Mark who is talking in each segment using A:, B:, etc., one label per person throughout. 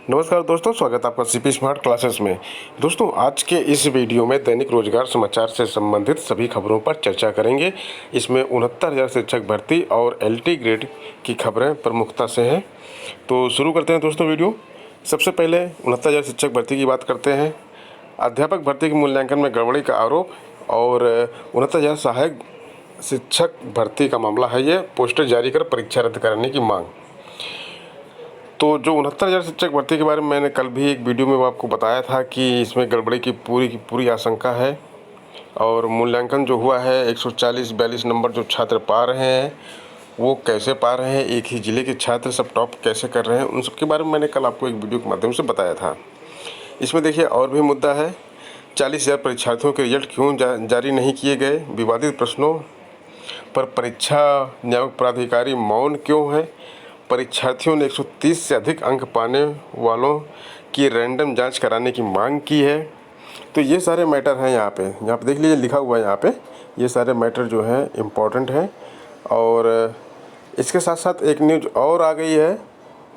A: नमस्कार दोस्तों, स्वागत है आपका सीपी स्मार्ट क्लासेस में। दोस्तों, आज के इस वीडियो में दैनिक रोजगार समाचार से संबंधित सभी खबरों पर चर्चा करेंगे। इसमें 69,000 शिक्षक भर्ती और एलटी ग्रेड की खबरें प्रमुखता से हैं। तो शुरू करते हैं दोस्तों वीडियो। सबसे पहले 69,000 शिक्षक भर्ती की बात करते हैं। अध्यापक भर्ती के मूल्यांकन में गड़बड़ी का आरोप और 69,000 सहायक शिक्षक भर्ती का मामला है। ये पोस्टर जारी कर परीक्षा रद्द कराने की मांग। तो जो 69,000 शिक्षक भर्ती के बारे में मैंने कल भी एक वीडियो में आपको बताया था कि इसमें गड़बड़ी की पूरी आशंका है। और मूल्यांकन जो हुआ है 140-42 नंबर जो छात्र पा रहे हैं वो कैसे पा रहे हैं, एक ही ज़िले के छात्र सब टॉप कैसे कर रहे हैं, उन सब के बारे में मैंने कल आपको एक वीडियो के माध्यम से बताया था। इसमें देखिए और भी मुद्दा है, 40,000 परीक्षार्थियों के रिजल्ट क्यों जारी नहीं किए गए, विवादित प्रश्नों पर परीक्षा नियामक प्राधिकारी मौन क्यों है, परीक्षार्थियों ने 130 से अधिक अंक पाने वालों की रैंडम जांच कराने की मांग की है। तो ये सारे मैटर हैं यहाँ पे देख लीजिए, लिखा हुआ है यहाँ पे, ये सारे मैटर जो हैं इम्पॉर्टेंट हैं। और इसके साथ साथ एक न्यूज़ और आ गई है,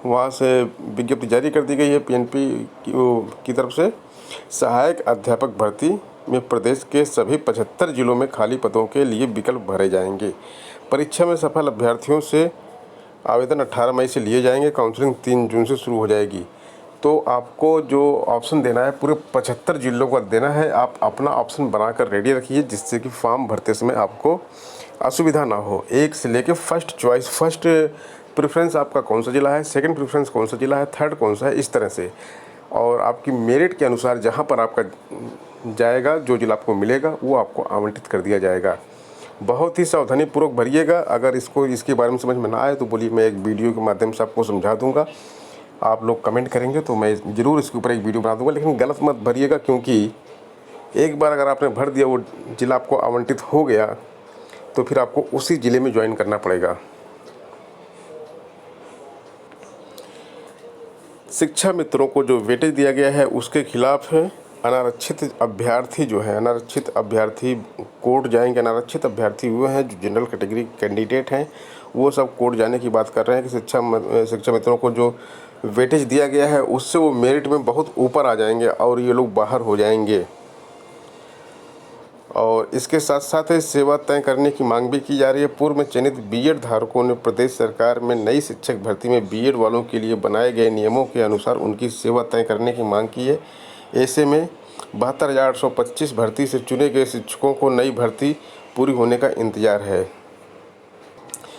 A: वहाँ से विज्ञप्ति जारी कर दी गई है पीएनपी की तरफ से। सहायक अध्यापक भर्ती में प्रदेश के सभी 75 जिलों में खाली पदों के लिए विकल्प भरे जाएंगे। परीक्षा में सफल अभ्यर्थियों से आवेदन 18 मई से लिए जाएंगे। काउंसलिंग 3 जून से शुरू हो जाएगी। तो आपको जो ऑप्शन देना है पूरे 75 जिलों का देना है। आप अपना ऑप्शन बनाकर रेडी रखिए, जिससे कि फॉर्म भरते समय आपको असुविधा ना हो। एक से लेके फर्स्ट चॉइस, फर्स्ट प्रेफरेंस आपका कौन सा ज़िला है, सेकंड प्रेफरेंस कौन सा ज़िला है, थर्ड कौन सा है, इस तरह से। और आपकी मेरिट के अनुसार जहाँ पर आपका जाएगा, जो ज़िला आपको मिलेगा वो आपको आवंटित कर दिया जाएगा। बहुत ही सावधानीपूर्वक भरिएगा। अगर इसके बारे में समझ में ना आए तो बोलिए, मैं एक वीडियो के माध्यम से आपको समझा दूंगा। आप लोग कमेंट करेंगे तो मैं ज़रूर इसके ऊपर एक वीडियो बना दूंगा। लेकिन गलत मत भरिएगा, क्योंकि एक बार अगर आपने भर दिया, वो ज़िला आपको आवंटित हो गया, तो फिर आपको उसी ज़िले में ज्वाइन करना पड़ेगा। शिक्षा मित्रों को जो वेटेज दिया गया है उसके खिलाफ है। अनारक्षित अभ्यर्थी जो है, अनारक्षित अभ्यर्थी कोर्ट जाएंगे। अनारक्षित अभ्यर्थी हुए हैं जो जनरल कैटेगरी कैंडिडेट हैं, वो सब कोर्ट जाने की बात कर रहे हैं कि शिक्षा मित्रों को जो वेटेज दिया गया है उससे वो मेरिट में बहुत ऊपर आ जाएंगे और ये लोग बाहर हो जाएंगे। और इसके साथ साथ सेवा तय करने की मांग भी की जा रही है। पूर्व में चयनित बीएड धारकों ने प्रदेश सरकार में नई शिक्षक भर्ती में बीएड वालों के लिए बनाए गए नियमों के अनुसार उनकी सेवा तय करने की मांग की है। ऐसे में 72,825 भर्ती से चुने गए शिक्षकों को नई भर्ती पूरी होने का इंतजार है।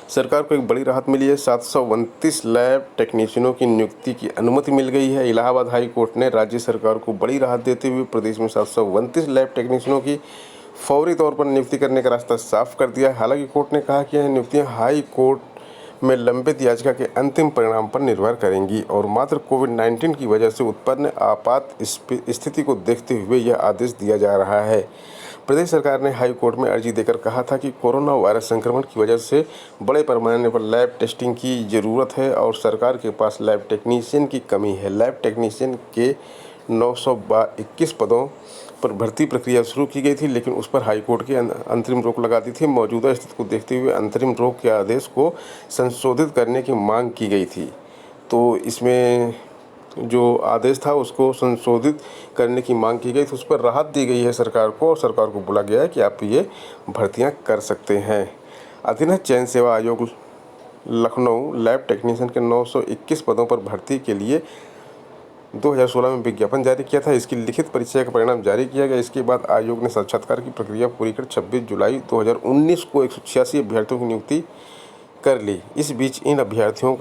A: सरकार को एक बड़ी राहत मिली है। 729 लैब टेक्नीशियनों की नियुक्ति की अनुमति मिल गई है। इलाहाबाद हाई कोर्ट ने राज्य सरकार को बड़ी राहत देते हुए प्रदेश में 729 लैब टेक्नीशियनों की फौरी तौर पर नियुक्ति करने का रास्ता साफ कर दिया है। हालांकि कोर्ट ने कहा कि यह नियुक्तियां हाई कोर्ट में लंबित याचिका के अंतिम परिणाम पर निर्भर करेंगी और मात्र कोविड-19 की वजह से उत्पन्न आपात स्थिति को देखते हुए यह आदेश दिया जा रहा है। प्रदेश सरकार ने हाई कोर्ट में अर्जी देकर कहा था कि कोरोना वायरस संक्रमण की वजह से बड़े पैमाने पर लैब टेस्टिंग की ज़रूरत है और सरकार के पास लैब टेक्नीशियन की कमी है। लैब टेक्नीशियन के 921 पदों पर भर्ती प्रक्रिया शुरू की गई थी, लेकिन उस पर हाईकोर्ट की अंतरिम रोक लगा दी थी। मौजूदा स्थिति को देखते हुए अंतरिम रोक के आदेश को संशोधित करने की मांग की गई थी। तो इसमें जो आदेश था उसको संशोधित करने की मांग की गई थी, उस पर राहत दी गई है सरकार को और सरकार को बोला गया है कि आप ये भर्तियां कर सकते हैं। अधीनस्थ चयन सेवा आयोग लखनऊ लैब टेक्नीशियन के 921 पदों पर भर्ती के लिए 2016 में विज्ञापन जारी किया था। इसकी लिखित परीक्षा का परिणाम जारी किया गया। इसके बाद आयोग ने साक्षात्कार की प्रक्रिया पूरी कर 26 जुलाई 2019 को 186 अभ्यर्थियों की नियुक्ति कर ली। इस बीच इन अभ्यर्थियों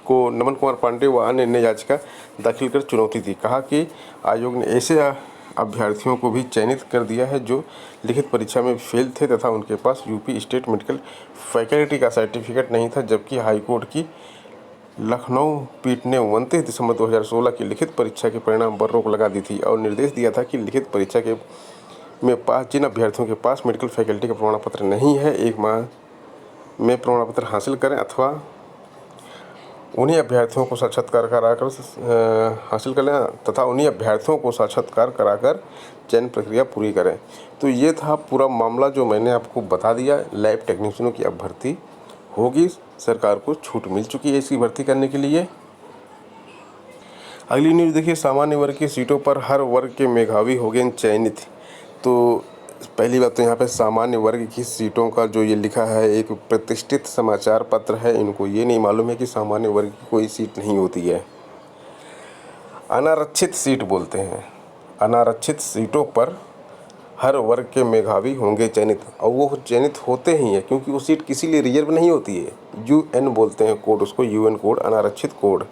A: को नमन कुमार पांडे व अन्य ने याचिका दाखिल कर चुनौती दी। कहा कि आयोग ने ऐसे अभ्यर्थियों को भी चयनित कर दिया है जो लिखित परीक्षा में फेल थे तथा उनके पास यूपी स्टेट मेडिकल फैकल्टी का सर्टिफिकेट नहीं था, जबकि हाईकोर्ट की लखनऊ पीठ ने 29 दिसंबर 2016 की लिखित परीक्षा के परिणाम पर रोक लगा दी थी और निर्देश दिया था कि लिखित परीक्षा में पास जिन अभ्यर्थियों के पास मेडिकल फैकल्टी का प्रमाण पत्र नहीं है, 1 माह में प्रमाण पत्र हासिल करें अथवा उन्हीं अभ्यर्थियों को साक्षात्कार कराकर हासिल कर लें तथा उन्हीं अभ्यर्थियों को साक्षात्कार कराकर चयन प्रक्रिया पूरी करें। तो ये था पूरा मामला जो मैंने आपको बता दिया। लैब टेक्नीशियनों की अब भर्ती होगी, सरकार को छूट मिल चुकी है इसकी भर्ती करने के लिए। अगली न्यूज़ देखिए, सामान्य वर्ग की सीटों पर हर वर्ग के मेधावी हो गए चयनित। तो पहली बात तो यहाँ पे सामान्य वर्ग की सीटों का जो ये लिखा है, एक प्रतिष्ठित समाचार पत्र है, इनको ये नहीं मालूम है कि सामान्य वर्ग की कोई सीट नहीं होती है। अनारक्षित सीट बोलते हैं। अनारक्षित सीटों पर हर वर्ग के मेधावी होंगे चयनित, और वो चयनित होते ही हैं क्योंकि वो सीट किसी लिए रिजर्व नहीं होती है। यूएन बोलते हैं कोड उसको, यूएन कोड, अनारक्षित कोड।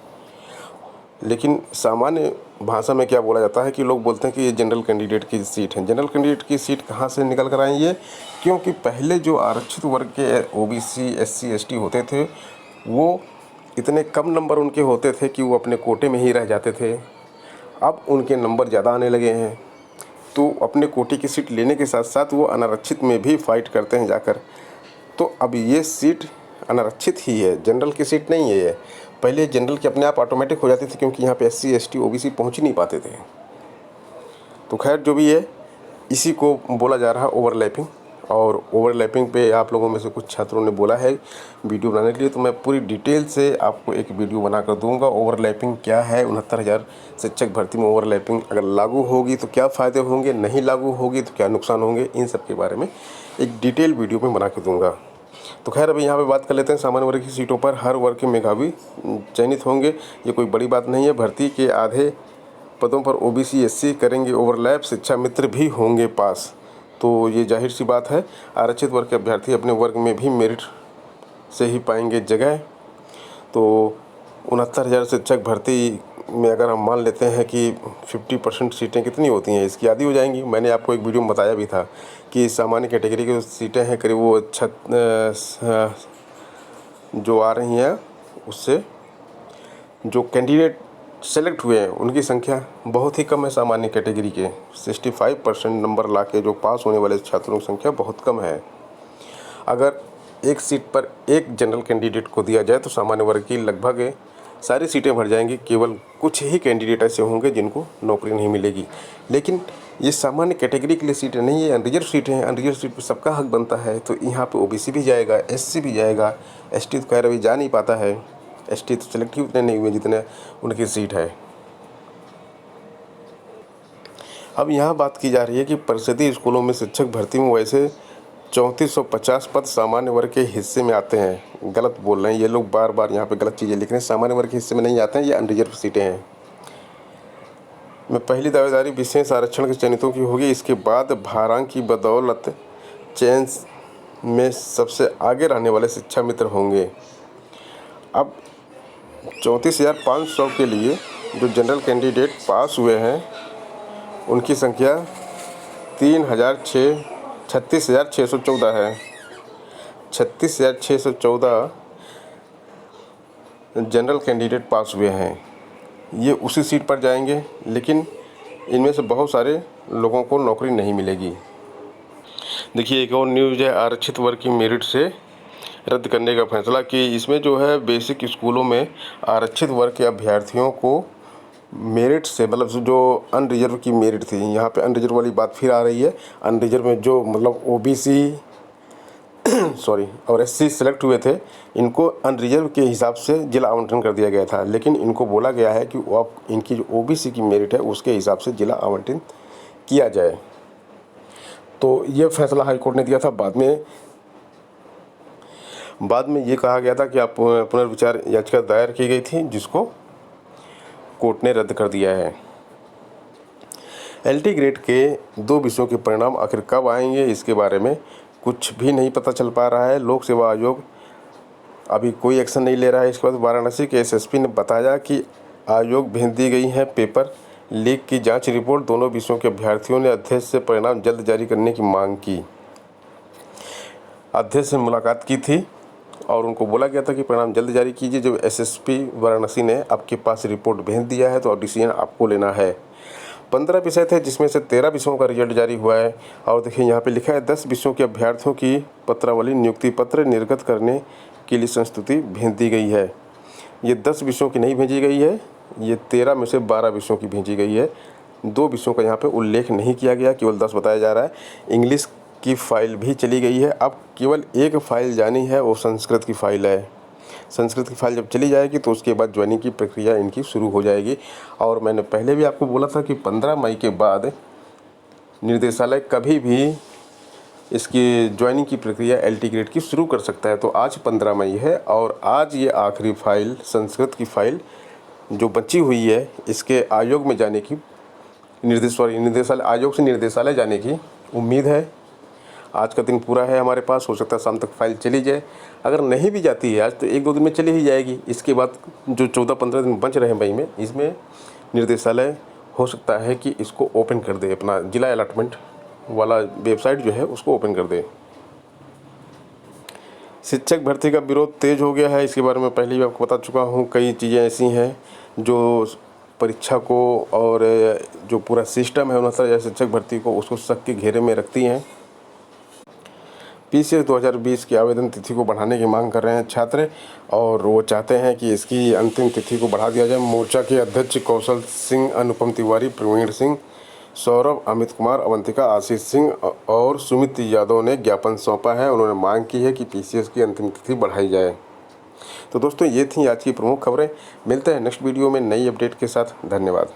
A: लेकिन सामान्य भाषा में क्या बोला जाता है कि लोग बोलते हैं कि ये जनरल कैंडिडेट की सीट है। जनरल कैंडिडेट की सीट कहाँ से निकल कर आई है? क्योंकि पहले जो आरक्षित वर्ग के ओबीसी, एससी, एसटी होते थे, वो इतने कम नंबर उनके होते थे कि वो अपने कोटे में ही रह जाते थे। अब उनके नंबर ज़्यादा आने लगे हैं, तो अपने कोटे की सीट लेने के साथ साथ वो अनारक्षित में भी फाइट करते हैं जाकर। तो अब ये सीट अनारक्षित ही है, जनरल की सीट नहीं है ये। पहले जनरल की अपने आप ऑटोमेटिक हो जाती थी क्योंकि यहाँ पे एससी, एसटी, ओबीसी पहुँच ही नहीं पाते थे। तो खैर जो भी है, इसी को बोला जा रहा है ओवरलैपिंग। और ओवरलैपिंग पे आप लोगों में से कुछ छात्रों ने बोला है वीडियो बनाने के लिए, तो मैं पूरी डिटेल से आपको एक वीडियो बना कर दूंगा। ओवरलैपिंग क्या है, 69,000 शिक्षक भर्ती में ओवरलैपिंग अगर लागू होगी तो क्या फ़ायदे होंगे, नहीं लागू होगी तो क्या नुकसान होंगे, इन सब के बारे में एक डिटेल वीडियो में बना के दूँगा। तो खैर अभी यहाँ पे बात कर लेते हैं, सामान्य वर्ग की सीटों पर हर वर्ग के मेधावी चयनित होंगे। ये कोई बड़ी बात नहीं है। भर्ती के आधे पदों पर ओबीसी, एससी करेंगे ओवरलैप, शिक्षा मित्र भी होंगे पास। तो ये जाहिर सी बात है, आरक्षित वर्ग के अभ्यर्थी अपने वर्ग में भी मेरिट से ही पाएंगे जगह। तो 69,000 शिक्षक भर्ती में अगर हम मान लेते हैं कि 50% सीटें कितनी होती हैं, इसकी आधी हो जाएंगी। मैंने आपको एक वीडियो में बताया भी था कि सामान्य कैटेगरी की सीटें हैं करीब वो जो आ रही हैं, उससे जो कैंडिडेट सेलेक्ट हुए हैं उनकी संख्या बहुत ही कम है। सामान्य कैटेगरी के 65% नंबर लाके जो पास होने वाले छात्रों की संख्या बहुत कम है। अगर एक सीट पर एक जनरल कैंडिडेट को दिया जाए तो सामान्य वर्ग की लगभग सारी सीटें भर जाएंगी। केवल कुछ ही कैंडिडेट ऐसे होंगे जिनको नौकरी नहीं मिलेगी। लेकिन ये सामान्य कैटेगरी के लिए सीटें नहीं है, अनरिजर्व सीटें हैं। अनरिजर्व सीट पर सबका हक बनता है, तो यहाँ पे ओबीसी भी जाएगा, एससी भी जाएगा। एसटी तो खैर अभी जा नहीं पाता है, एसटी तो सेलेक्ट ही उतने नहीं हुए जितने उनकी सीट है। अब यहाँ बात की जा रही है कि परिषदीय स्कूलों में शिक्षक भर्ती में वैसे 3450 पद सामान्य वर्ग के हिस्से में आते हैं। गलत बोल रहे हैं ये लोग, बार बार यहाँ पे गलत चीज़ें लिख रहे हैं। सामान्य वर्ग के हिस्से में नहीं आते हैं, ये अनरिजर्व सीटें हैं। में पहली दावेदारी विशेष आरक्षण के चयनितों की होगी। इसके बाद भारांक की बदौलत चयन में सबसे आगे रहने वाले शिक्षा मित्र होंगे। अब 34,500 के लिए जो जनरल कैंडिडेट पास हुए हैं उनकी संख्या 36,614 है। 36,614 जनरल कैंडिडेट पास हुए हैं, ये उसी सीट पर जाएंगे। लेकिन इनमें से बहुत सारे लोगों को नौकरी नहीं मिलेगी। देखिए एक और न्यूज़ है, आरक्षित वर्ग की मेरिट से रद्द करने का फैसला। कि इसमें जो है बेसिक स्कूलों में आरक्षित वर्ग के अभ्यर्थियों को मेरिट से, मतलब जो अनरिजर्व की मेरिट थी, यहाँ पे अनरिजर्व वाली बात फिर आ रही है। अनरिजर्व में जो मतलब ओबीसी और एससी सेलेक्ट हुए थे, इनको अनरिजर्व के हिसाब से जिला आवंटन कर दिया गया था। लेकिन इनको बोला गया है कि अब इनकी जो ओबीसी की मेरिट है उसके हिसाब से जिला आवंटन किया जाए। तो ये फैसला हाईकोर्ट ने दिया था। बाद में ये कहा गया था कि आप पुनर्विचार याचिका दायर की गई थी, जिसको कोर्ट ने रद्द कर दिया है। एलटी ग्रेड के 2 विषयों के परिणाम आखिर कब आएंगे, इसके बारे में कुछ भी नहीं पता चल पा रहा है। लोक सेवा आयोग अभी कोई एक्शन नहीं ले रहा है। इसके बाद वाराणसी के एसएसपी ने बताया कि आयोग भेज दी गई है पेपर लीक की जांच रिपोर्ट। दोनों विषयों के अभ्यर्थियों ने अध्यक्ष से परिणाम जल्द जारी करने की मांग की। अध्यक्ष से मुलाकात की थी और उनको बोला गया था कि परिणाम जल्द जारी कीजिए। जब एसएसपी वाराणसी ने आपके पास रिपोर्ट भेज दिया है तो डिसीजन आपको लेना है। 15 विषय थे जिसमें से 13 विषयों का रिजल्ट जारी हुआ है। और देखिए यहाँ पे लिखा है 10 विषयों के अभ्यर्थियों की पत्रावली नियुक्ति पत्र निर्गत करने के लिए संस्तुति भेज दी गई है। ये 10 विषयों की नहीं भेजी गई है, ये 13 में से 12 विषयों की भेजी गई है। 2 विषयों का यहाँ पे उल्लेख नहीं किया गया, केवल 10 बताया जा रहा है। इंग्लिश की फ़ाइल भी चली गई है। अब केवल एक फ़ाइल जानी है, वो संस्कृत की फ़ाइल है। संस्कृत की फाइल जब चली जाएगी तो उसके बाद ज्वाइनिंग की प्रक्रिया इनकी शुरू हो जाएगी। और मैंने पहले भी आपको बोला था कि 15 मई के बाद निर्देशालय कभी भी इसकी ज्वाइनिंग की प्रक्रिया LT ग्रेड की शुरू कर सकता है। तो आज 15 मई है और आज ये आखिरी फाइल संस्कृत की फाइल जो बची हुई है इसके आयोग में जाने की निर्देशालय आयोग से निर्देशालय जाने की उम्मीद है। आज का दिन पूरा है हमारे पास, हो सकता है शाम तक फाइल चली जाए। अगर नहीं भी जाती है आज तो 1-2 दिन में चली ही जाएगी। इसके बाद जो 14-15 दिन बच रहे हैं मई में, इसमें निर्देशालय हो सकता है कि इसको ओपन कर दे, अपना जिला अलॉटमेंट वाला वेबसाइट जो है उसको ओपन कर दे। शिक्षक भर्ती का विरोध तेज हो गया है, इसके बारे में पहले भी आपको बता चुका हूँ। कई चीज़ें ऐसी हैं जो परीक्षा को और जो पूरा सिस्टम है उन शिक्षक भर्ती को उसको शक के घेरे में रखती हैं। PCS 2020 की आवेदन तिथि को बढ़ाने की मांग कर रहे हैं छात्र और वो चाहते हैं कि इसकी अंतिम तिथि को बढ़ा दिया जाए। मोर्चा के अध्यक्ष कौशल सिंह, अनुपम तिवारी, प्रवीण सिंह, सौरभ, अमित कुमार, अवंतिका, आशीष सिंह और सुमित यादव ने ज्ञापन सौंपा है। उन्होंने मांग की है कि PCS की अंतिम तिथि बढ़ाई जाए। तो दोस्तों ये थी आज की प्रमुख खबरें। मिलते हैं नेक्स्ट वीडियो में नई अपडेट के साथ। धन्यवाद।